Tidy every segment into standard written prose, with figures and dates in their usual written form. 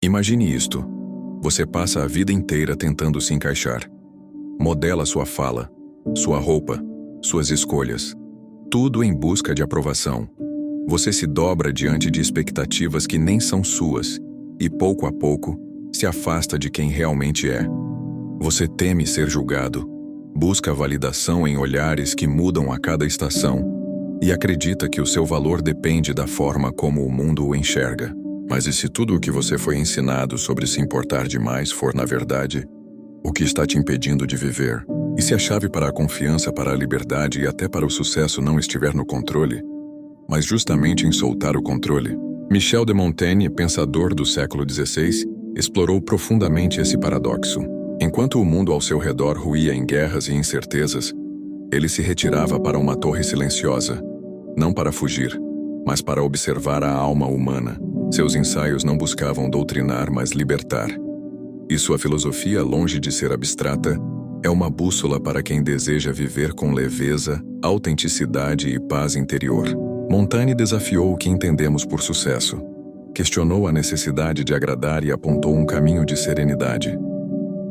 Imagine isto. Você passa a vida inteira tentando se encaixar. Modela sua fala, sua roupa, suas escolhas. Tudo em busca de aprovação. Você se dobra diante de expectativas que nem são suas e, pouco a pouco, se afasta de quem realmente é. Você teme ser julgado, busca validação em olhares que mudam a cada estação e acredita que o seu valor depende da forma como o mundo o enxerga. Mas e se tudo o que você foi ensinado sobre se importar demais for, na verdade, o que está te impedindo de viver? E se a chave para a confiança, para a liberdade e até para o sucesso não estiver no controle, mas justamente em soltar o controle? Michel de Montaigne, pensador do século XVI, explorou profundamente esse paradoxo. Enquanto o mundo ao seu redor ruía em guerras e incertezas, ele se retirava para uma torre silenciosa, não para fugir, mas para observar a alma humana. Seus ensaios não buscavam doutrinar, mas libertar. E sua filosofia, longe de ser abstrata, é uma bússola para quem deseja viver com leveza, autenticidade e paz interior. Montaigne desafiou o que entendemos por sucesso, questionou a necessidade de agradar e apontou um caminho de serenidade: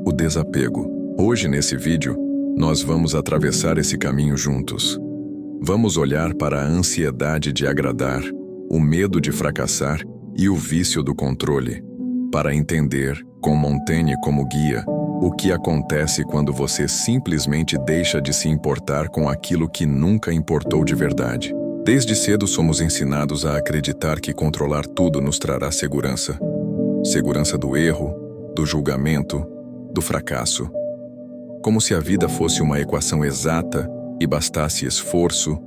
o desapego. Hoje, nesse vídeo, nós vamos atravessar esse caminho juntos. Vamos olhar para a ansiedade de agradar, o medo de fracassar e o vício do controle, para entender, com Montaigne como guia, o que acontece quando você simplesmente deixa de se importar com aquilo que nunca importou de verdade. Desde cedo somos ensinados a acreditar que controlar tudo nos trará segurança. Segurança do erro, do julgamento, do fracasso. Como se a vida fosse uma equação exata e bastasse esforço,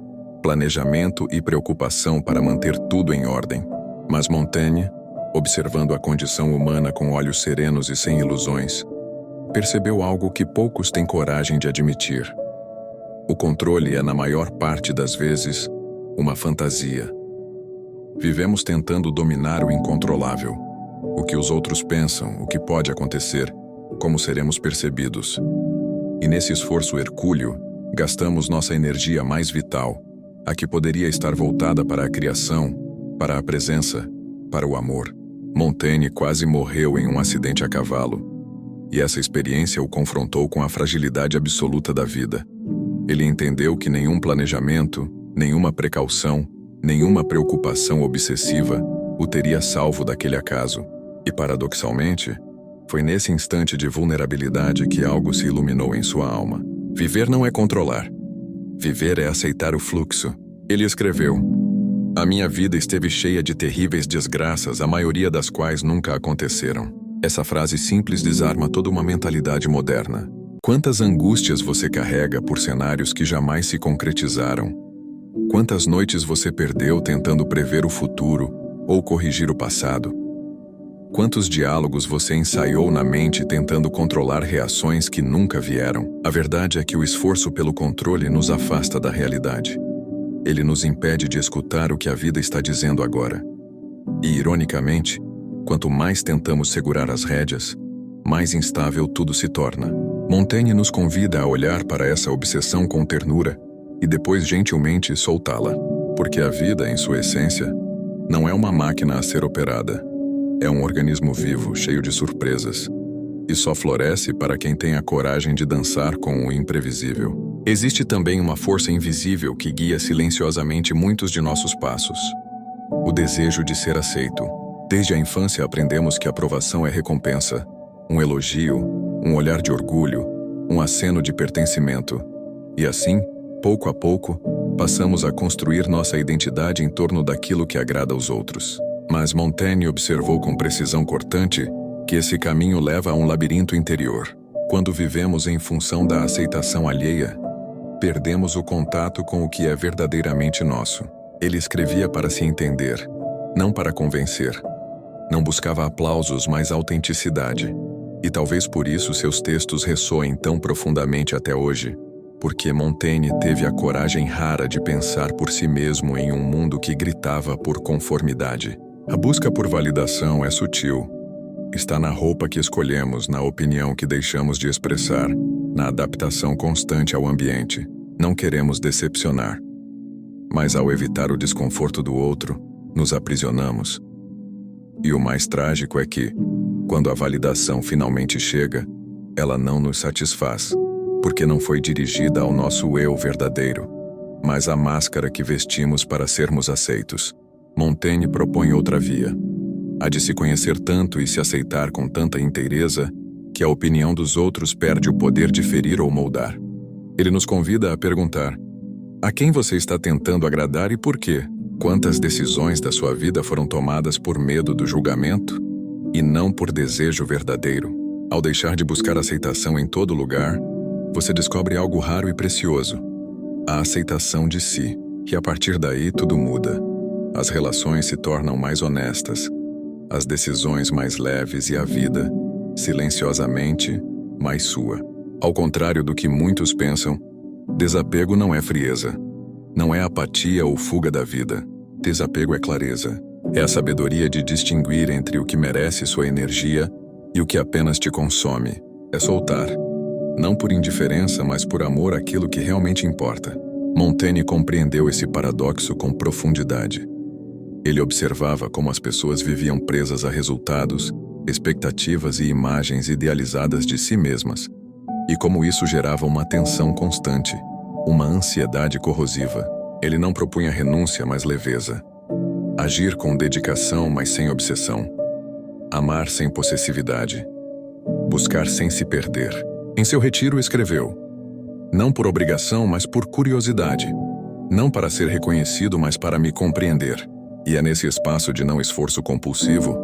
planejamento e preocupação para manter tudo em ordem. Mas Montaigne, observando a condição humana com olhos serenos e sem ilusões, percebeu algo que poucos têm coragem de admitir. O controle é, na maior parte das vezes, uma fantasia. Vivemos tentando dominar o incontrolável, o que os outros pensam, o que pode acontecer, como seremos percebidos. E nesse esforço hercúleo, gastamos nossa energia mais vital, a que poderia estar voltada para a criação, para a presença, para o amor. Montaigne quase morreu em um acidente a cavalo, e essa experiência o confrontou com a fragilidade absoluta da vida. Ele entendeu que nenhum planejamento, nenhuma precaução, nenhuma preocupação obsessiva o teria salvo daquele acaso. E, paradoxalmente, foi nesse instante de vulnerabilidade que algo se iluminou em sua alma. Viver não é controlar. Viver é aceitar o fluxo. Ele escreveu: "A minha vida esteve cheia de terríveis desgraças, a maioria das quais nunca aconteceram." Essa frase simples desarma toda uma mentalidade moderna. Quantas angústias você carrega por cenários que jamais se concretizaram? Quantas noites você perdeu tentando prever o futuro ou corrigir o passado? Quantos diálogos você ensaiou na mente tentando controlar reações que nunca vieram? A verdade é que o esforço pelo controle nos afasta da realidade. Ele nos impede de escutar o que a vida está dizendo agora. E, ironicamente, quanto mais tentamos segurar as rédeas, mais instável tudo se torna. Montaigne nos convida a olhar para essa obsessão com ternura e depois gentilmente soltá-la, porque a vida, em sua essência, não é uma máquina a ser operada. É um organismo vivo, cheio de surpresas, e só floresce para quem tem a coragem de dançar com o imprevisível. Existe também uma força invisível que guia silenciosamente muitos de nossos passos: o desejo de ser aceito. Desde a infância aprendemos que a aprovação é recompensa, um elogio, um olhar de orgulho, um aceno de pertencimento. E assim, pouco a pouco, passamos a construir nossa identidade em torno daquilo que agrada aos outros. Mas Montaigne observou com precisão cortante que esse caminho leva a um labirinto interior. Quando vivemos em função da aceitação alheia, perdemos o contato com o que é verdadeiramente nosso. Ele escrevia para se entender, não para convencer. Não buscava aplausos, mas autenticidade. E talvez por isso seus textos ressoem tão profundamente até hoje, porque Montaigne teve a coragem rara de pensar por si mesmo em um mundo que gritava por conformidade. A busca por validação é sutil. Está na roupa que escolhemos, na opinião que deixamos de expressar, na adaptação constante ao ambiente. Não queremos decepcionar. Mas ao evitar o desconforto do outro, nos aprisionamos. E o mais trágico é que, Quando a validação finalmente chega, ela não nos satisfaz, porque não foi dirigida ao nosso eu verdadeiro, mas à máscara que vestimos para sermos aceitos. Montaigne propõe outra via. A de se conhecer tanto e se aceitar com tanta inteireza que a opinião dos outros perde o poder de ferir ou moldar. Ele nos convida a perguntar: a quem você está tentando agradar e por quê? Quantas decisões da sua vida foram tomadas por medo do julgamento e não por desejo verdadeiro? Ao deixar de buscar aceitação em todo lugar, você descobre algo raro e precioso: a aceitação de si. E a partir daí tudo muda. As relações se tornam mais honestas, as decisões mais leves e a vida, silenciosamente, mais sua. Ao contrário do que muitos pensam, desapego não é frieza, não é apatia ou fuga da vida. Desapego é clareza, é a sabedoria de distinguir entre o que merece sua energia e o que apenas te consome. É soltar, não por indiferença, mas por amor àquilo que realmente importa. Montaigne compreendeu esse paradoxo com profundidade. Ele observava como as pessoas viviam presas a resultados, expectativas e imagens idealizadas de si mesmas, e como isso gerava uma tensão constante, uma ansiedade corrosiva. Ele não propunha renúncia, mas leveza. Agir com dedicação, mas sem obsessão. Amar sem possessividade. Buscar sem se perder. Em seu retiro escreveu: não por obrigação, mas por curiosidade. Não para ser reconhecido, mas para me compreender. E é nesse espaço de não esforço compulsivo,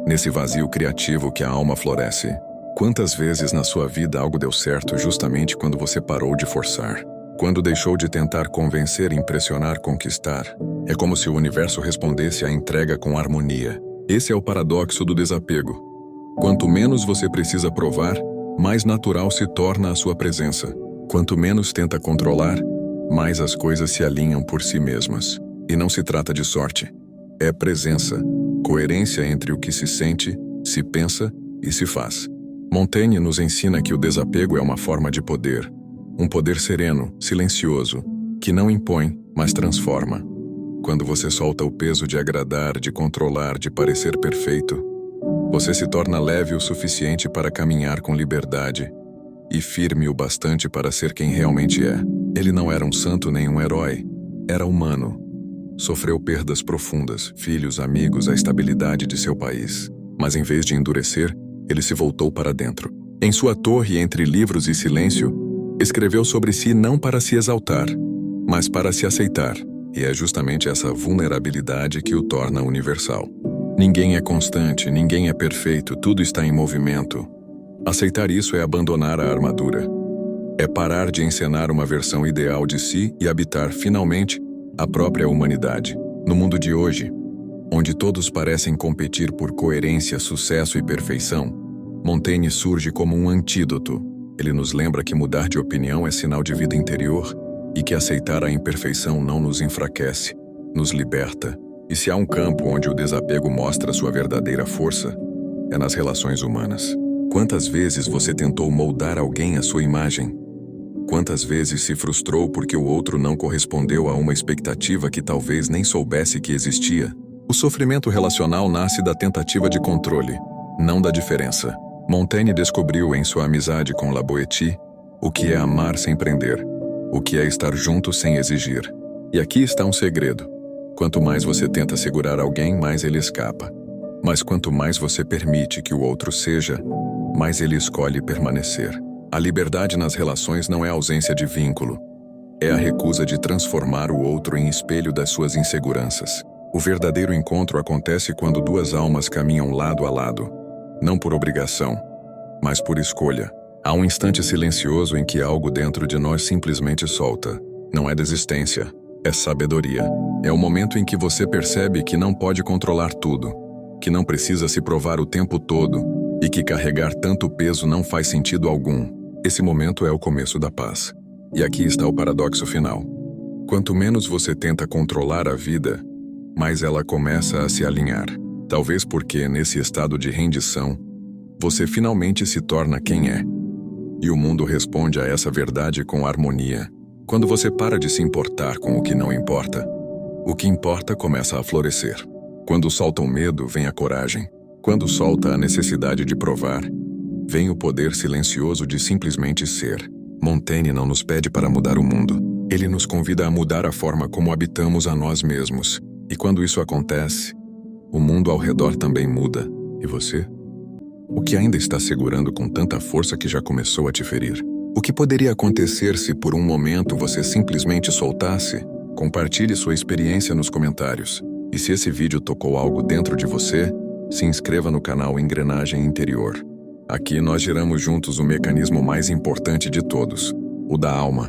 nesse vazio criativo que a alma floresce. Quantas vezes na sua vida algo deu certo justamente quando você parou de forçar? Quando deixou de tentar convencer, impressionar, conquistar? É como se o universo respondesse à entrega com harmonia. Esse é o paradoxo do desapego. Quanto menos você precisa provar, mais natural se torna a sua presença. Quanto menos tenta controlar, mais as coisas se alinham por si mesmas. E não se trata de sorte. É presença, coerência entre o que se sente, se pensa e se faz. Montaigne nos ensina que o desapego é uma forma de poder. Um poder sereno, silencioso, que não impõe, mas transforma. Quando você solta o peso de agradar, de controlar, de parecer perfeito, você se torna leve o suficiente para caminhar com liberdade e firme o bastante para ser quem realmente é. Ele não era um santo nem um herói. Era humano. Sofreu perdas profundas, filhos, amigos, a estabilidade de seu país. Mas em vez de endurecer, ele se voltou para dentro. Em sua torre entre livros e silêncio, escreveu sobre si não para se exaltar, mas para se aceitar. E é justamente essa vulnerabilidade que o torna universal. Ninguém é constante, ninguém é perfeito, tudo está em movimento. Aceitar isso é abandonar a armadura. É parar de encenar uma versão ideal de si e habitar, finalmente, a própria humanidade. No mundo de hoje, onde todos parecem competir por coerência, sucesso e perfeição, Montaigne surge como um antídoto. Ele nos lembra que mudar de opinião é sinal de vida interior e que aceitar a imperfeição não nos enfraquece, nos liberta. E se há um campo onde o desapego mostra sua verdadeira força, é nas relações humanas. Quantas vezes você tentou moldar alguém à sua imagem? Quantas vezes se frustrou porque o outro não correspondeu a uma expectativa que talvez nem soubesse que existia? O sofrimento relacional nasce da tentativa de controle, não da diferença. Montaigne descobriu em sua amizade com La Boétie o que é amar sem prender, o que é estar junto sem exigir. E aqui está um segredo. Quanto mais você tenta segurar alguém, mais ele escapa. Mas quanto mais você permite que o outro seja, mais ele escolhe permanecer. A liberdade nas relações não é a ausência de vínculo. É a recusa de transformar o outro em espelho das suas inseguranças. O verdadeiro encontro acontece quando duas almas caminham lado a lado, não por obrigação, mas por escolha. Há um instante silencioso em que algo dentro de nós simplesmente solta. Não é desistência, é sabedoria. É o momento em que você percebe que não pode controlar tudo, que não precisa se provar o tempo todo e que carregar tanto peso não faz sentido algum. Esse momento é o começo da paz. E aqui está o paradoxo final. Quanto menos você tenta controlar a vida, mais ela começa a se alinhar. Talvez porque, nesse estado de rendição, você finalmente se torna quem é. E o mundo responde a essa verdade com harmonia. Quando você para de se importar com o que não importa, o que importa começa a florescer. Quando solta o medo, vem a coragem. Quando solta a necessidade de provar, vem o poder silencioso de simplesmente ser. Montaigne não nos pede para mudar o mundo. Ele nos convida a mudar a forma como habitamos a nós mesmos. E quando isso acontece, o mundo ao redor também muda. E você? O que ainda está segurando com tanta força que já começou a te ferir? O que poderia acontecer se por um momento você simplesmente soltasse? Compartilhe sua experiência nos comentários. E se esse vídeo tocou algo dentro de você, se inscreva no canal Engrenagem Interior. Aqui nós giramos juntos o mecanismo mais importante de todos, o da alma.